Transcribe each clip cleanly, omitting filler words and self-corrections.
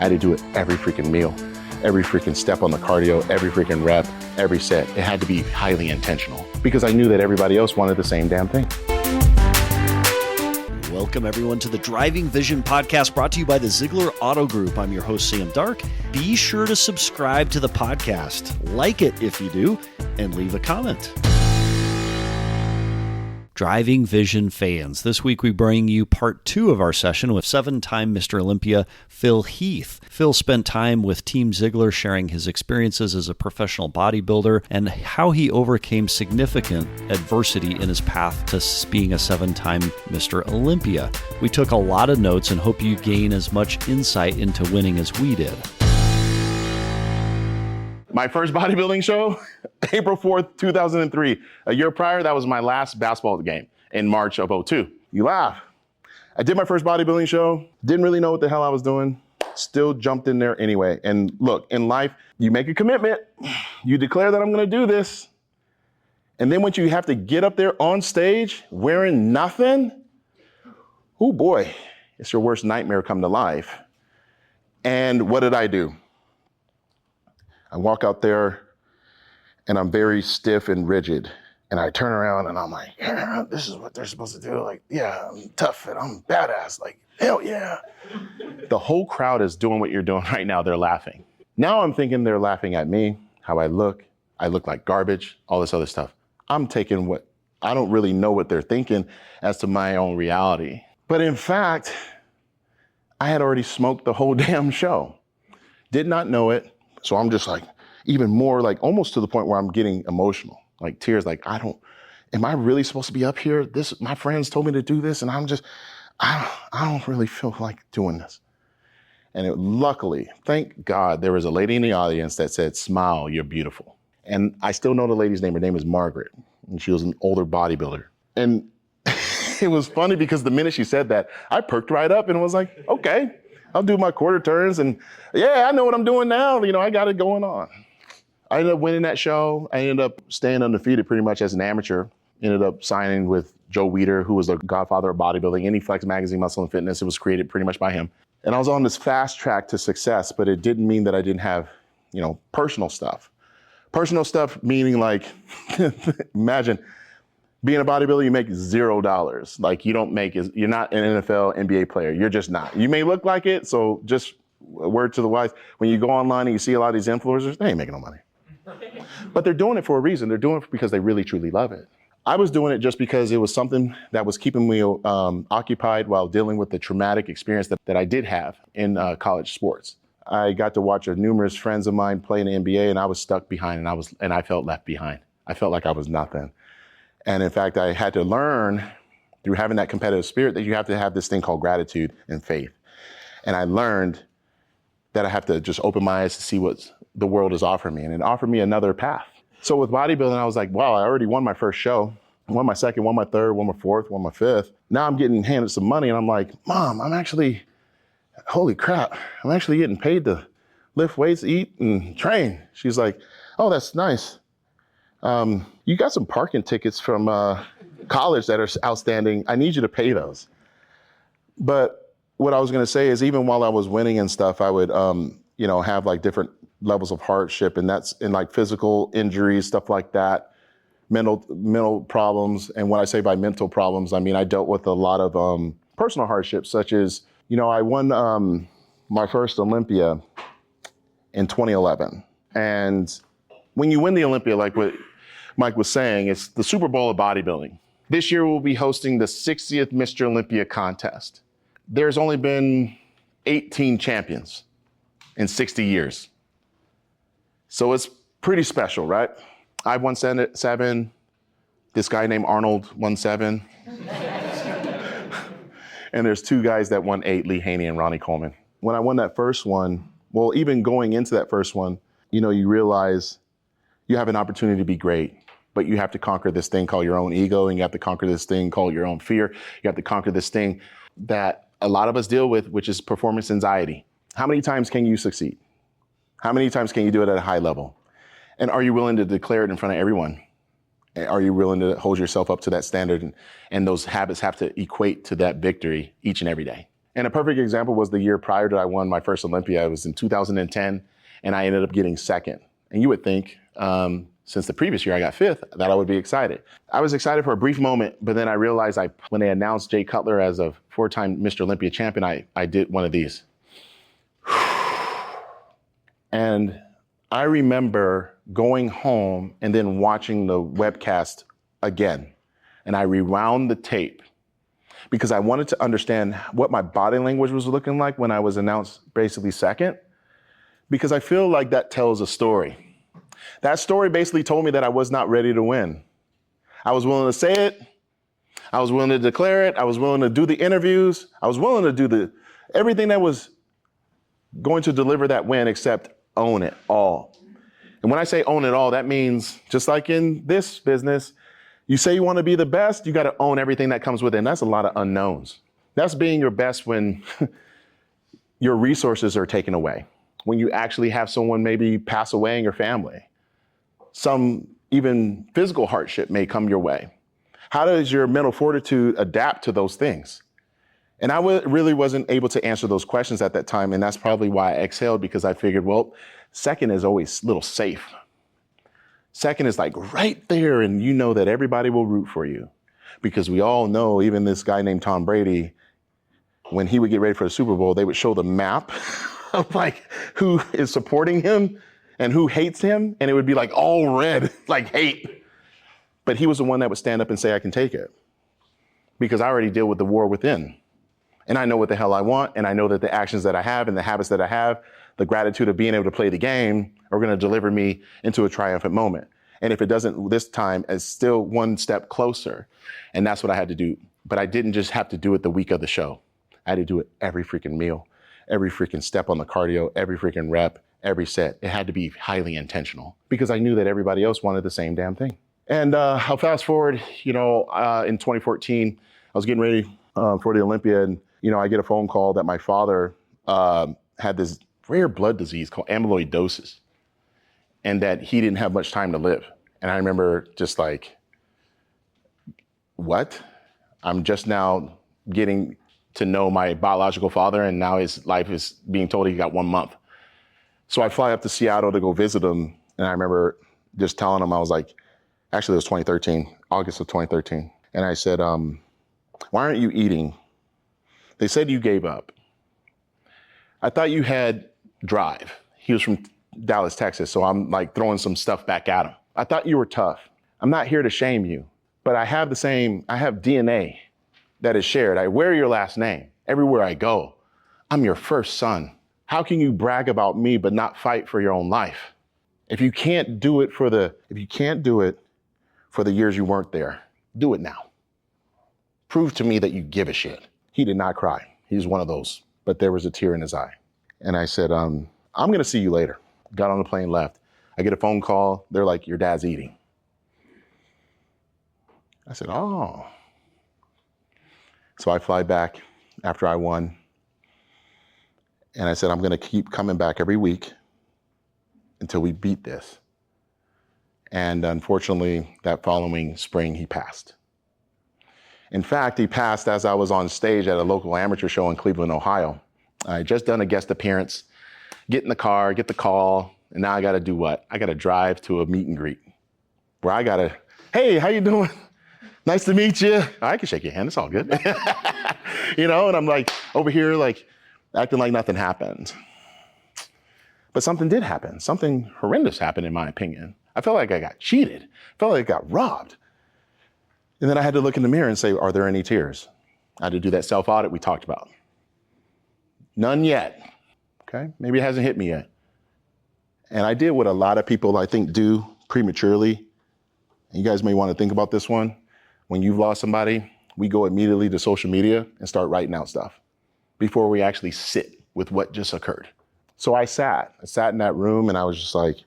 I had to do it every freaking meal, every freaking step on the cardio, every freaking rep, every set. It had to be highly intentional because I knew that everybody else wanted the same damn thing. Welcome, everyone, to the Driving Vision podcast brought to you by the Zeigler Auto Group. I'm your host, Sam Dark. Be sure to subscribe to the podcast, like it if you do, and leave a comment. Driving Vision fans, this week we bring you part 2 of our session with 7-time Mr. Olympia, Phil Heath. Phil spent time with Team Zeigler sharing his experiences as a professional bodybuilder and how he overcame significant adversity in his path to being a 7-time Mr. Olympia. We took a lot of notes and hope you gain as much insight into winning as we did. My first bodybuilding show, April 4th, 2003. A year prior, that was my last basketball game in March of 2002. You laugh. I did my first bodybuilding show, didn't really know what the hell I was doing, still jumped in there anyway. And look, in life, you make a commitment, you declare that I'm gonna do this, and then once you have to get up there on stage wearing nothing, oh boy, it's your worst nightmare come to life. And what did I do? I walk out there and I'm very stiff and rigid. And I turn around and I'm like, yeah, this is what they're supposed to do. Like, yeah, I'm tough and I'm badass. Like, hell yeah. The whole crowd is doing what you're doing right now. They're laughing. Now I'm thinking they're laughing at me, how I look like garbage, all this other stuff. I'm taking what, I don't really know what they're thinking as to my own reality. But in fact, I had already smoked the whole damn show. Did not know it. So I'm just like, even more like almost to the point where I'm getting emotional, like tears, like, am I really supposed to be up here? My friends told me to do this and I'm just, I don't really feel like doing this. And luckily, thank God, there was a lady in the audience that said, smile, you're beautiful. And I still know the lady's name. Her name is Margaret. And she was an older bodybuilder. And it was funny because the minute she said that, I perked right up and was like, okay. I'll do my quarter turns and yeah, I know what I'm doing now. You know, I got it going on. I ended up winning that show. I ended up staying undefeated pretty much as an amateur. Ended up signing with Joe Weider, who was the godfather of bodybuilding. Any Flex magazine, Muscle and Fitness, it was created pretty much by him. And I was on this fast track to success, but it didn't mean that I didn't have, personal stuff. Personal stuff meaning like, imagine, being a bodybuilder, you make $0. Like you're not an NFL, NBA player. You're just not. You may look like it, so just a word to the wise. When you go online and you see a lot of these influencers, they ain't making no money. But they're doing it for a reason. They're doing it because they really, truly love it. I was doing it just because it was something that was keeping me occupied while dealing with the traumatic experience that I did have in college sports. I got to watch numerous friends of mine play in the NBA, and I was stuck behind, and I felt left behind. I felt like I was nothing. And in fact, I had to learn through having that competitive spirit that you have to have this thing called gratitude and faith. And I learned that I have to just open my eyes to see what the world is offering me. And it offered me another path. So with bodybuilding, I was like, wow, I already won my first show. Won my second, won my third, won my fourth, won my fifth. Now I'm getting handed some money and I'm like, Mom, holy crap, I'm actually getting paid to lift weights, eat, and train. She's like, oh, that's nice. You got some parking tickets from college that are outstanding. I need you to pay those. But what I was going to say is even while I was winning and stuff, I would, have like different levels of hardship, and that's in like physical injuries, stuff like that, mental problems. And when I say by mental problems, I mean, I dealt with a lot of personal hardships, such as, I won my first Olympia in 2011. And when you win the Olympia, like what Mike was saying, it's the Super Bowl of bodybuilding. This year we'll be hosting the 60th Mr. Olympia contest. There's only been 18 champions in 60 years. So it's pretty special, right? I won 7. This guy named Arnold won 7. And there's 2 guys that won 8, Lee Haney and Ronnie Coleman. When I won that first one, well, even going into that first one, you realize you have an opportunity to be great, but you have to conquer this thing called your own ego, and you have to conquer this thing called your own fear. You have to conquer this thing that a lot of us deal with, which is performance anxiety. How many times can you succeed? How many times can you do it at a high level? And are you willing to declare it in front of everyone? Are you willing to hold yourself up to that standard? And those habits have to equate to that victory each and every day. And a perfect example was the year prior to I won my first Olympia. It was in 2010, and I ended up getting second. And you would think, since the previous year I got fifth, that I would be excited. I was excited for a brief moment, but then I realized when they announced Jay Cutler as a 4-time Mr. Olympia champion, I did one of these. And I remember going home and then watching the webcast again. And I rewound the tape because I wanted to understand what my body language was looking like when I was announced basically second, because I feel like that tells a story. That story basically told me that I was not ready to win. I was willing to say it. I was willing to declare it. I was willing to do the interviews. I was willing to do everything that was going to deliver that win except own it all. And when I say own it all, that means just like in this business, you say you want to be the best, you got to own everything that comes with it. And that's a lot of unknowns. That's being your best when your resources are taken away, when you actually have someone maybe pass away in your family. Some even physical hardship may come your way. How does your mental fortitude adapt to those things? And I really wasn't able to answer those questions at that time. And that's probably why I exhaled, because I figured, well, second is always a little safe. Second is like right there, and you know that everybody will root for you. Because we all know, even this guy named Tom Brady, when he would get ready for the Super Bowl, they would show the map of like who is supporting him and who hates him. And it would be like all red, like hate. But he was the one that would stand up and say, I can take it. Because I already deal with the war within. And I know what the hell I want. And I know that the actions that I have and the habits that I have, the gratitude of being able to play the game, are going to deliver me into a triumphant moment. And if it doesn't this time, it's still one step closer. And that's what I had to do. But I didn't just have to do it the week of the show. I had to do it every freaking meal, every freaking step on the cardio, every freaking rep, every set. It had to be highly intentional because I knew that everybody else wanted the same damn thing. And I'll fast forward, in 2014, I was getting ready for the Olympia, and, I get a phone call that my father had this rare blood disease called amyloidosis, and that he didn't have much time to live. And I remember just like, what? I'm just now getting to know my biological father, and now his life is being told he got 1 month. So I fly up to Seattle to go visit him, and I remember just telling him, I was like, actually it was 2013, August of 2013. And I said, why aren't you eating? They said you gave up. I thought you had drive. He was from Dallas, Texas, so I'm like throwing some stuff back at him. I thought you were tough. I'm not here to shame you, but I have DNA that is shared. I wear your last name everywhere I go. I'm your first son. How can you brag about me but not fight for your own life? If you can't do it for the years you weren't there, do it now. Prove to me that you give a shit. He did not cry. He was one of those, but there was a tear in his eye. And I said, I'm going to see you later. Got on the plane, left. I get a phone call. They're like, your dad's eating. I said, oh. So I fly back after I won. And I said, I'm going to keep coming back every week until we beat this. And unfortunately, that following spring, he passed. In fact, he passed as I was on stage at a local amateur show in Cleveland, Ohio. I had just done a guest appearance, get in the car, get the call, and now I got to do what? I got to drive to a meet and greet where I got to, hey, how you doing? Nice to meet you. I can shake your hand, it's all good. And I'm like over here, like acting like nothing happened. But something did happen. Something horrendous happened, in my opinion. I felt like I got cheated. I felt like I got robbed. And then I had to look in the mirror and say, are there any tears? I had to do that self-audit we talked about. None yet. Okay, maybe it hasn't hit me yet. And I did what a lot of people, I think, do prematurely. And you guys may want to think about this one. When you've lost somebody, we go immediately to social media and start writing out stuff before we actually sit with what just occurred. So I sat in that room, and I was just like,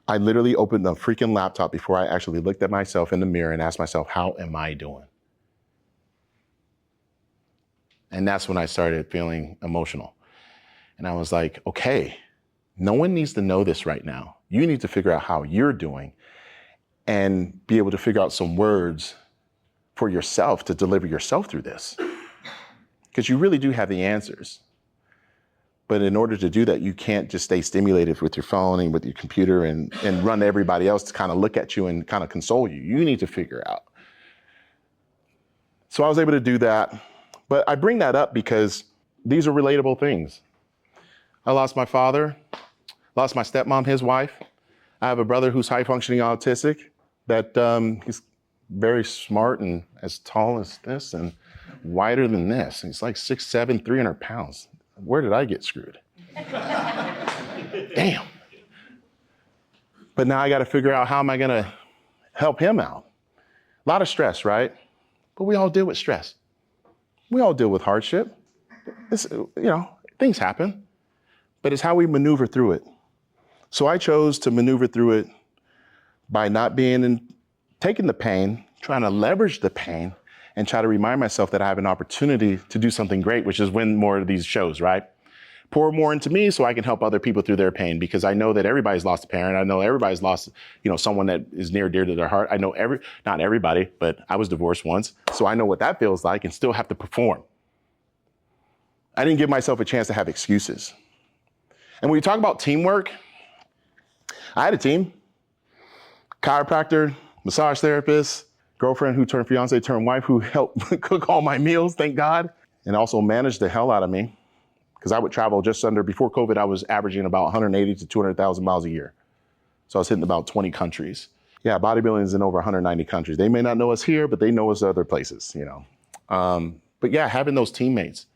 I literally opened the freaking laptop before I actually looked at myself in the mirror and asked myself, how am I doing? And that's when I started feeling emotional. And I was like, okay, no one needs to know this right now. You need to figure out how you're doing and be able to figure out some words for yourself to deliver yourself through this. because you really do have the answers. But in order to do that, you can't just stay stimulated with your phone and with your computer and run everybody else to kind of look at you and kind of console you. You need to figure out. So I was able to do that. But I bring that up because these are relatable things. I lost my father, lost my stepmom, his wife. I have a brother who's high functioning autistic, that he's very smart and as tall as this and wider than this. He's like 6'7", 300 pounds. Where did I get screwed? Damn. But now I got to figure out how am I going to help him out. A lot of stress, right? But we all deal with stress. We all deal with hardship. Things happen, but it's how we maneuver through it. So I chose to maneuver through it by not taking the pain, trying to leverage the pain, and try to remind myself that I have an opportunity to do something great, which is win more of these shows, right? Pour more into me so I can help other people through their pain, because I know that everybody's lost a parent. I know everybody's lost, someone that is near dear to their heart. I know not everybody, but I was divorced once. So I know what that feels like and still have to perform. I didn't give myself a chance to have excuses. And when you talk about teamwork, I had a team, chiropractor, massage therapist, girlfriend who turned fiance, turned wife, who helped cook all my meals, thank God, and also managed the hell out of me. Because I would travel before COVID, I was averaging about 180 to 200,000 miles a year. So I was hitting about 20 countries. Yeah, bodybuilding is in over 190 countries. They may not know us here, but they know us other places, But yeah, having those teammates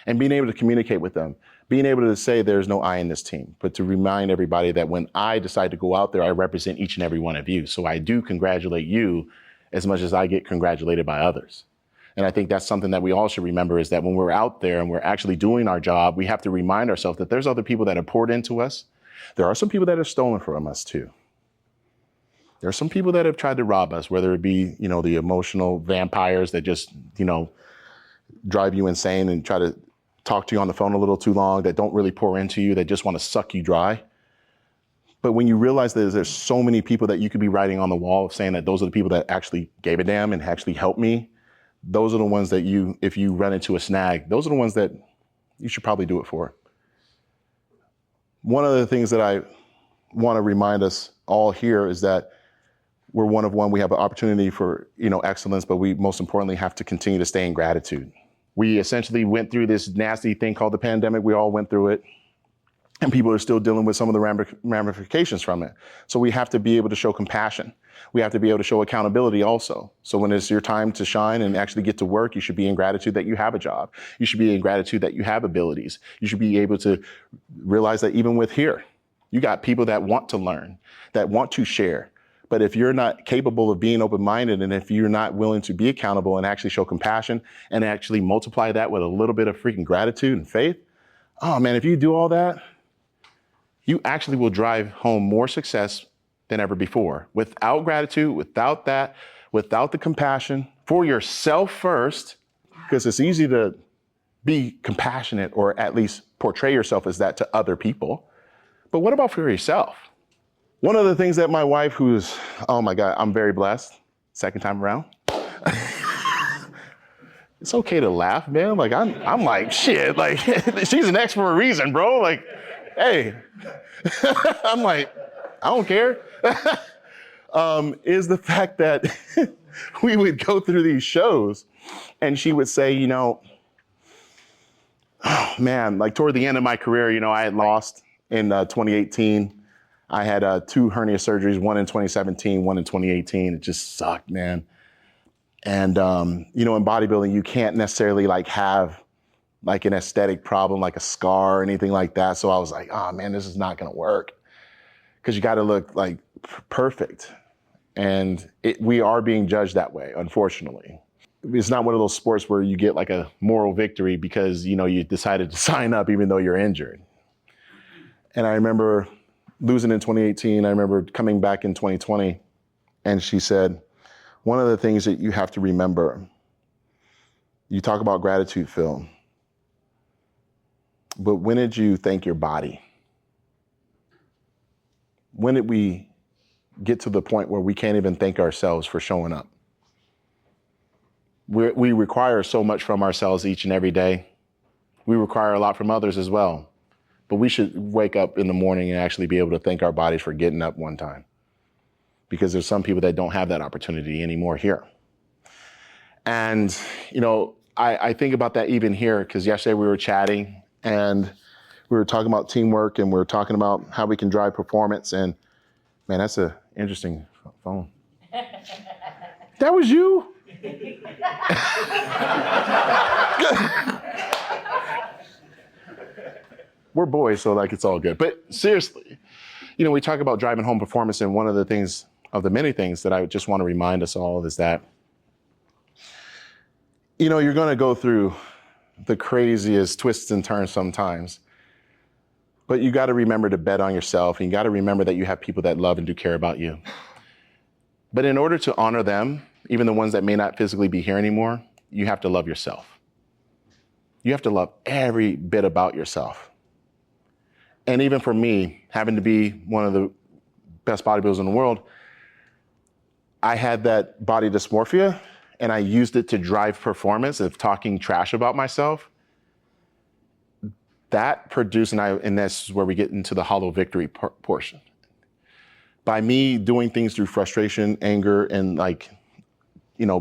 and being able to communicate with them, being able to say there's no I in this team, but to remind everybody that when I decide to go out there, I represent each and every one of you. So I do congratulate you as much as I get congratulated by others. And I think that's something that we all should remember, is that when we're out there and we're actually doing our job, we have to remind ourselves that there's other people that have poured into us. There are some people that have stolen from us too. There are some people that have tried to rob us, whether it be, the emotional vampires that just, drive you insane and try to talk to you on the phone a little too long, that don't really pour into you, that just want to suck you dry. But when you realize that there's so many people that you could be writing on the wall of saying that those are the people that actually gave a damn and actually helped me, those are the ones that if you run into a snag, those are the ones that you should probably do it for. One of the things that I want to remind us all here is that we're one of one. We have an opportunity for, excellence, but we most importantly have to continue to stay in gratitude. We essentially went through this nasty thing called the pandemic. We all went through it. And people are still dealing with some of the ramifications from it. So we have to be able to show compassion. We have to be able to show accountability also. So when it's your time to shine and actually get to work, you should be in gratitude that you have a job. You should be in gratitude that you have abilities. You should be able to realize that even with here, you got people that want to learn, that want to share. But if you're not capable of being open-minded, and if you're not willing to be accountable and actually show compassion and actually multiply that with a little bit of freaking gratitude and faith, oh man, if you do all that, you actually will drive home more success than ever before. Without gratitude, without the compassion for yourself first, because it's easy to be compassionate or at least portray yourself as that to other people. But what about for yourself? One of the things that my wife, oh my God, I'm very blessed, second time around. It's okay to laugh, man. Like I'm like, shit, like she's an ex for a reason, bro. Like, hey, I'm like, I don't care. Is the fact that we would go through these shows and she would say, oh man, like toward the end of my career, I had lost in 2018. I had 2 hernia surgeries, one in 2017, one in 2018. It just sucked, man. And, in bodybuilding, you can't necessarily have like an aesthetic problem, like a scar or anything like that. So I was like, oh man, this is not going to work, because you got to look like perfect. And we are being judged that way, unfortunately. It's not one of those sports where you get like a moral victory because, you decided to sign up even though you're injured. And I remember losing in 2018. I remember coming back in 2020, and she said, one of the things that you have to remember, you talk about gratitude, Phil, but when did you thank your body? When did we get to the point where we can't even thank ourselves for showing up? We require so much from ourselves each and every day. We require a lot from others as well. But we should wake up in the morning and actually be able to thank our bodies for getting up one time. Because there's some people that don't have that opportunity anymore here. And, I think about that even here, because yesterday we were chatting and we were talking about teamwork and we were talking about how we can drive performance. And man, that's an interesting phone. That was you? We're boys, so it's all good. But seriously, we talk about driving home performance, and one of the many things that I just want to remind us all is that, you're going to go through the craziest twists and turns sometimes, but you got to remember to bet on yourself, and you got to remember that you have people that love and do care about you. But in order to honor them, even the ones that may not physically be here anymore, you have to love yourself. You have to love every bit about yourself. And even for me, having to be one of the best bodybuilders in the world, I had that body dysmorphia, and I used it to drive performance of talking trash about myself. That produced, and this is where we get into the hollow victory portion. By me doing things through frustration, anger, and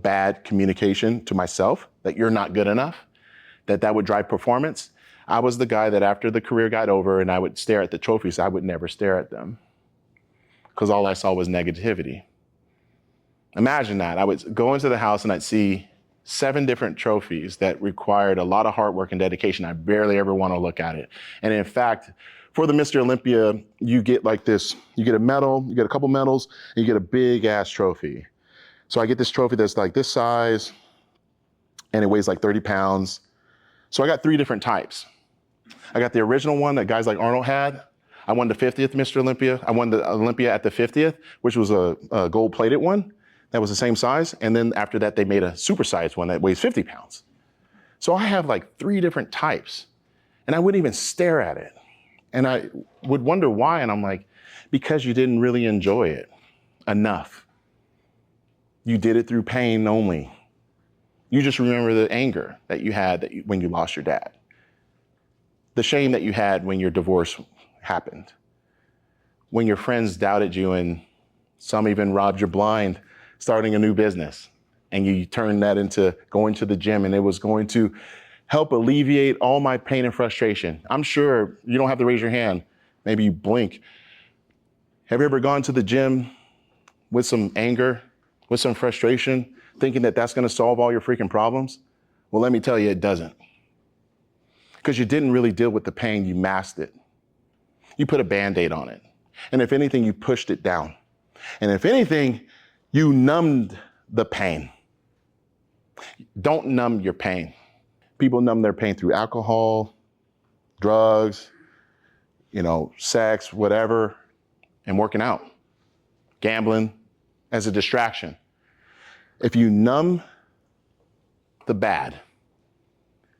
bad communication to myself, that you're not good enough, that would drive performance. I was the guy that after the career got over and I would stare at the trophies, I would never stare at them because all I saw was negativity. Imagine that. I would go into the house and I'd see 7 different trophies that required a lot of hard work and dedication. I barely ever want to look at it. And in fact, for the Mr. Olympia, you get you get a medal, you get a couple medals, and you get a big ass trophy. So I get this trophy that's this size, and it weighs 30 pounds. So I got 3 different types. I got the original one that guys like Arnold had. I won the 50th Mr. Olympia. I won the Olympia at the 50th, which was a gold-plated one. That was the same size. And then after that, they made a supersized one that weighs 50 pounds. So I have 3 different types, and I wouldn't even stare at it. And I would wonder why, and I'm like, because you didn't really enjoy it enough. You did it through pain only. You just remember the anger that you had when you lost your dad. The shame that you had when your divorce happened. When your friends doubted you and some even robbed you blind starting a new business. And you turned that into going to the gym, and it was going to help alleviate all my pain and frustration. I'm sure you don't have to raise your hand. Maybe you blink. Have you ever gone to the gym with some anger, with some frustration, thinking that that's going to solve all your freaking problems? Well, let me tell you, it doesn't. Because you didn't really deal with the pain, you masked it. You put a Band-Aid on it. And if anything, you pushed it down. And if anything, you numbed the pain. Don't numb your pain. People numb their pain through alcohol, drugs, sex, whatever, and working out, gambling as a distraction. If you numb the bad,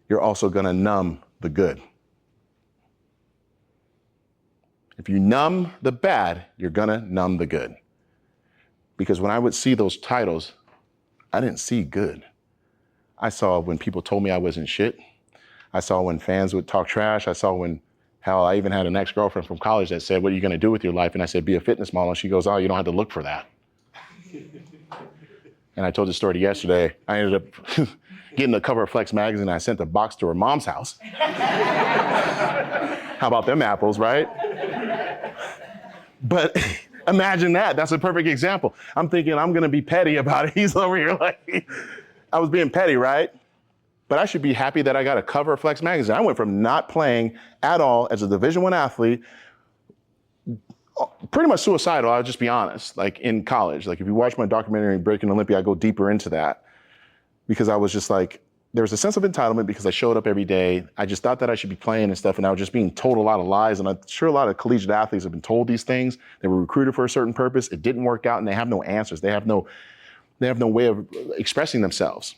you're also going to numb the good. If you numb the bad, you're going to numb the good. Because when I would see those titles, I didn't see good. I saw when people told me I wasn't shit. I saw when fans would talk trash. I saw how I even had an ex-girlfriend from college that said, "What are you going to do with your life?" And I said, "Be a fitness model." And she goes, "Oh, you don't have to look for that." And I told the story yesterday. I ended up getting the cover of Flex magazine. I sent the box to her mom's house. How about them apples, right? But imagine that. That's a perfect example. I'm thinking I'm going to be petty about it. He's over here I was being petty, right? But I should be happy that I got a cover of Flex magazine. I went from not playing at all as a Division I athlete, pretty much suicidal, I'll just be honest, in college. If you watch my documentary, Breaking Olympia, I go deeper into that because I was just there was a sense of entitlement because I showed up every day. I just thought that I should be playing and stuff, and I was just being told a lot of lies. And I'm sure a lot of collegiate athletes have been told these things. They were recruited for a certain purpose. It didn't work out, and they have no answers. They have no way of expressing themselves.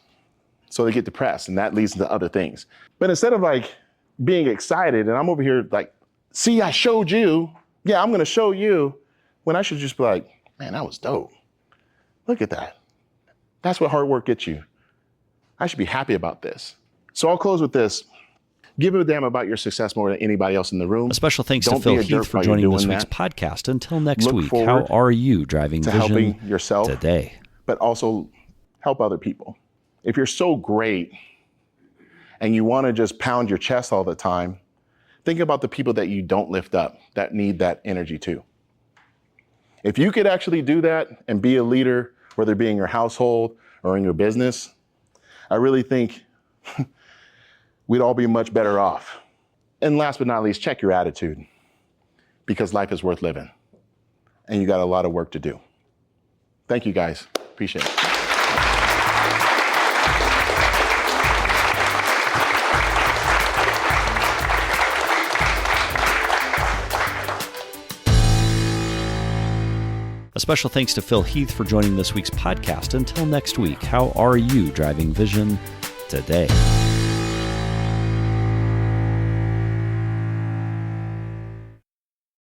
So they get depressed, and that leads to other things. But instead of being excited, and I'm over here see, I showed you. Yeah, I'm going to show you. When I should just be man, that was dope. Look at that. That's what hard work gets you. I should be happy about this. So I'll close with this. Give a damn about your success more than anybody else in the room. A special thanks Don't to Phil be a jerk Heath for while you're joining this doing week's that. podcast. Until next Look week, how forward are you driving to vision helping yourself today? But also help other people. If you're so great and you want to just pound your chest all the time, think about the people that you don't lift up that need that energy too. If you could actually do that and be a leader, whether it be in your household or in your business, I really think we'd all be much better off. And last but not least, check your attitude, because life is worth living and you got a lot of work to do. Thank you guys. Appreciate it. A special thanks to Phil Heath for joining this week's podcast. Until next week, how are you driving vision today?